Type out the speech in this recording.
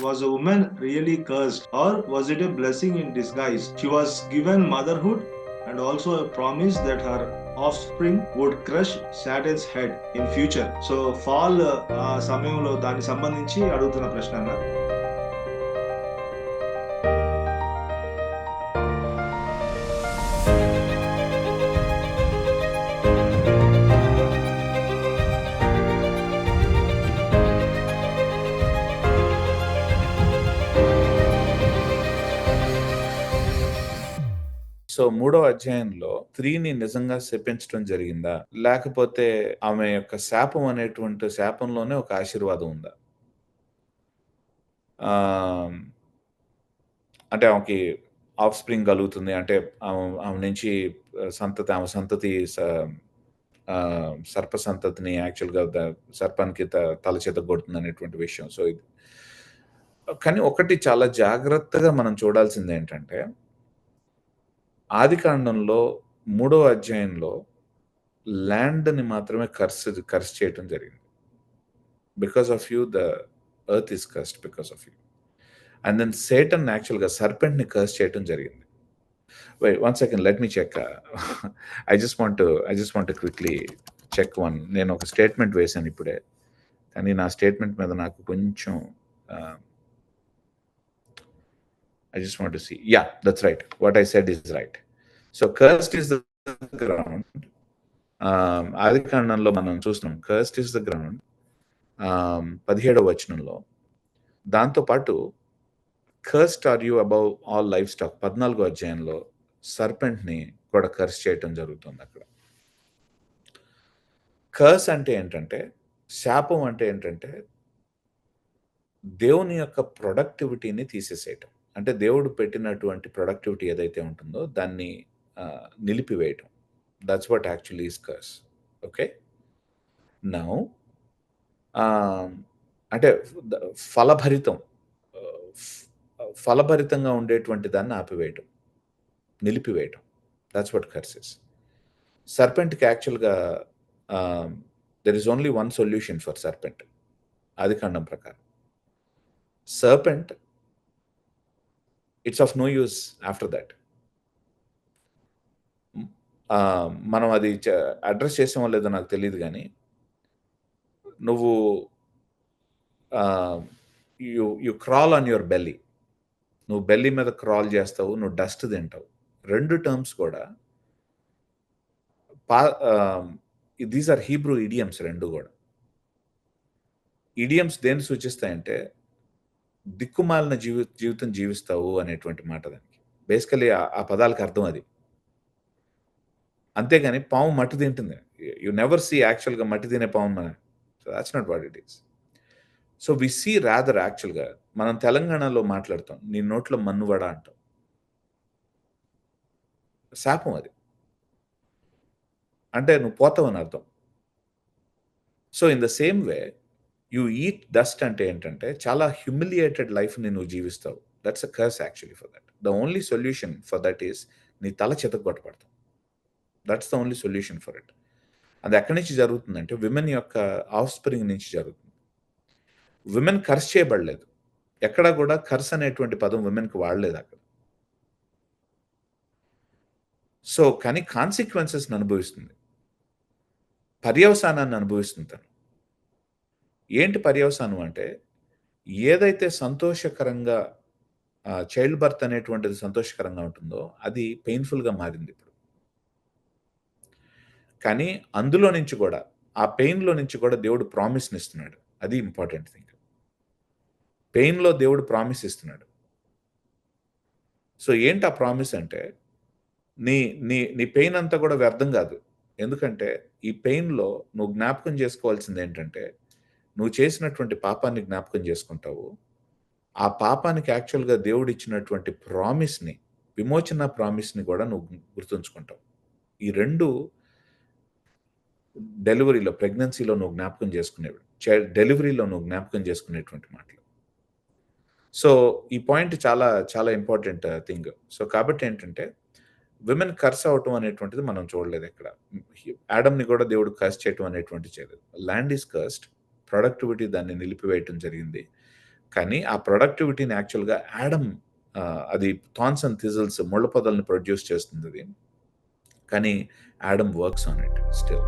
Was a woman really cursed, or was it a blessing in disguise? She was given motherhood and also a promise that her offspring would crush Satan's head in future. So fall సమయంలో దానికి సంబంధించి అడుగుతున్న ప్రశ్న అన్న. So 3వ అధ్యాయంలో స్త్రీని నిజంగా శపించడం జరిగిందా? లేకపోతే ఆమె యొక్క శాపం అనేటువంటి శాపంలోనే ఒక ఆశీర్వాదం ఉందా? అంటే ఆమెకి ఆఫ్ స్ప్రింగ్ కలుగుతుంది. అంటే ఆమె నుంచి ఆమె సంతతి సర్ప సంతతిని యాక్చువల్‌గా సర్పానికి తల చేత కొడుతుంది అనేటువంటి విషయం. సో ఇది కానీ ఒకటి చాలా జాగ్రత్తగా మనం చూడాల్సిందేంటంటే ఆదికాండంలో 3వ అధ్యాయంలో ల్యాండ్‌ని మాత్రమే కర్స్ చేయటం జరిగింది. Because of you the earth is cursed because of you. And then Satan యాక్చువల్‌గా సర్పెంట్‌ని కర్స్ చేయటం జరిగింది. Wait 1 second let me check. I just want to quickly check one. నేను ఒక స్టేట్మెంట్ వేశాను ఇప్పుడే. కానీ నా స్టేట్మెంట్ మీద నాకు కొంచెం I just want to see. Yeah, that's right. What I said is right. So cursed is the ground. ఆదికాండంలో మనం చూస్తున్నాం cursed is the ground. 17వ వచనంలో దాంతోపాటు cursed are you above all livestock 14వ అధ్యాయంలో సర్పెంట్ని కూడా కర్స్ చేయటం జరుగుతుంది అక్కడ. కర్స్ అంటే ఏంటంటే శాపం అంటే ఏంటంటే దేవుని యొక్క ప్రొడక్టివిటీని తీసేసేయటం. అంటే దేవుడు పెట్టినటువంటి ప్రొడక్టివిటీ ఏదైతే ఉంటుందో దాన్ని నిలిపివేయటం. That's what actually is curse. Okay, now అంటే ఫలభరితంగా ఉండేటువంటి దాన్ని ఆపివేయటం, నిలిపివేయటం. That's what curse is. సర్పెంట్కి యాక్చువల్గా there is only one solution for serpent ఆదికాండం ప్రకారం. Serpent it's of no use after that. మనం అది అడ్రస్ చేసామో లేదో నాకు తెలియదు కానీ నువ్వు you crawl on your belly, నువ్వు బెల్లీ మీద క్రాల్ చేస్తావు, నువ్వు డస్ట్ తింటావు. రెండు టర్మ్స్ కూడా దీస్ ఆర్ హీబ్రూ ఇడియమ్స్. రెండు కూడా ఇడియమ్స్ దేన్ని సూచిస్తాయంటే దిక్కుమాలిన జీవితం జీవిస్తావు అనేటువంటి మాట. దానికి బేసికలీ ఆ పదాలకు అర్థం అది. అంతేగాని పాము మట్టి తింటుంది. యు నెవర్ సీ యాక్చువల్గా మట్టి తినే పాము. So that's not what it is. So we see rather యాక్చువల్గా మనం తెలంగాణలో మాట్లాడతాం, నీ నోట్లో మన్నువడ అంటాం. శాపం అది, అంటే నువ్వు పోతావని అర్థం. So in the same way you eat dust అంటే ఏంటంటే చాలా హ్యూమిలియేటెడ్ లైఫ్ని నువ్వు జీవిస్తావు. That's a curse actually for that. The only solution for that is నీ తల చితగొట్టబడతాం. That's the only solution for it. అది ఎక్కడి నుంచి జరుగుతుందంటే విమెన్ యొక్క ఆఫ్ స్ప్రింగ్ నుంచి జరుగుతుంది. విమెన్ కర్స్ చేయబడలేదు. ఎక్కడ కూడా కర్స్ అనేటువంటి పదం విమెన్కి వాడలేదు అక్కడ. సో కానీ కాన్సిక్వెన్సెస్ని అనుభవిస్తుంది, పర్యవసానాన్ని అనుభవిస్తుంది తను. ఏంటి పర్యవసానం అంటే ఏదైతే సంతోషకరంగా చైల్డ్ బర్త్ అనేటువంటిది సంతోషకరంగా ఉంటుందో అది పెయిన్ఫుల్గా మారింది ఇప్పుడు. కానీ అందులో నుంచి కూడా ఆ పెయిన్లో నుంచి కూడా దేవుడు ప్రామిస్ని ఇస్తున్నాడు. అది ఇంపార్టెంట్ థింగ్. పెయిన్లో దేవుడు ప్రామిస్ ఇస్తున్నాడు. సో ఏంటి ఆ ప్రామిస్ అంటే నీ నీ నీ పెయిన్ అంతా కూడా వ్యర్థం కాదు. ఎందుకంటే ఈ పెయిన్లో నువ్వు జ్ఞాపకం చేసుకోవాల్సింది ఏంటంటే నువ్వు చేసినటువంటి పాపాన్ని జ్ఞాపకం చేసుకుంటావు. ఆ పాపానికి యాక్చువల్గా దేవుడు ఇచ్చినటువంటి ప్రామిస్ని, విమోచన ప్రామిస్ని కూడా నువ్వు గుర్తుంచుకుంటావు. ఈ రెండు డెలివరీలో, ప్రెగ్నెన్సీలో నువ్వు జ్ఞాపకం చేసుకునేవి, డెలివరీలో నువ్వు జ్ఞాపకం చేసుకునేటువంటి మాటలు. సో ఈ పాయింట్ చాలా చాలా ఇంపార్టెంట్ థింగ్. సో కాబట్టి ఏంటంటే విమెన్ కర్స్ అవటం అనేటువంటిది మనం చూడలేదు ఎక్కడ. యాడమ్ని కూడా దేవుడు కర్స్ చేయటం అనేటువంటి చేయలేదు. ల్యాండ్ ఈస్ కర్స్డ్, ప్రొడక్టివిటీ దాన్ని నిలిపివేయటం జరిగింది. కానీ ఆ ప్రొడక్టివిటీని యాక్చువల్గా యాడమ్ అది థాన్స్ అండ్ థిజల్స్ ముళ్ళ పొదల్ని ప్రొడ్యూస్ చేస్తుంది అది. కానీ Adam works on it still.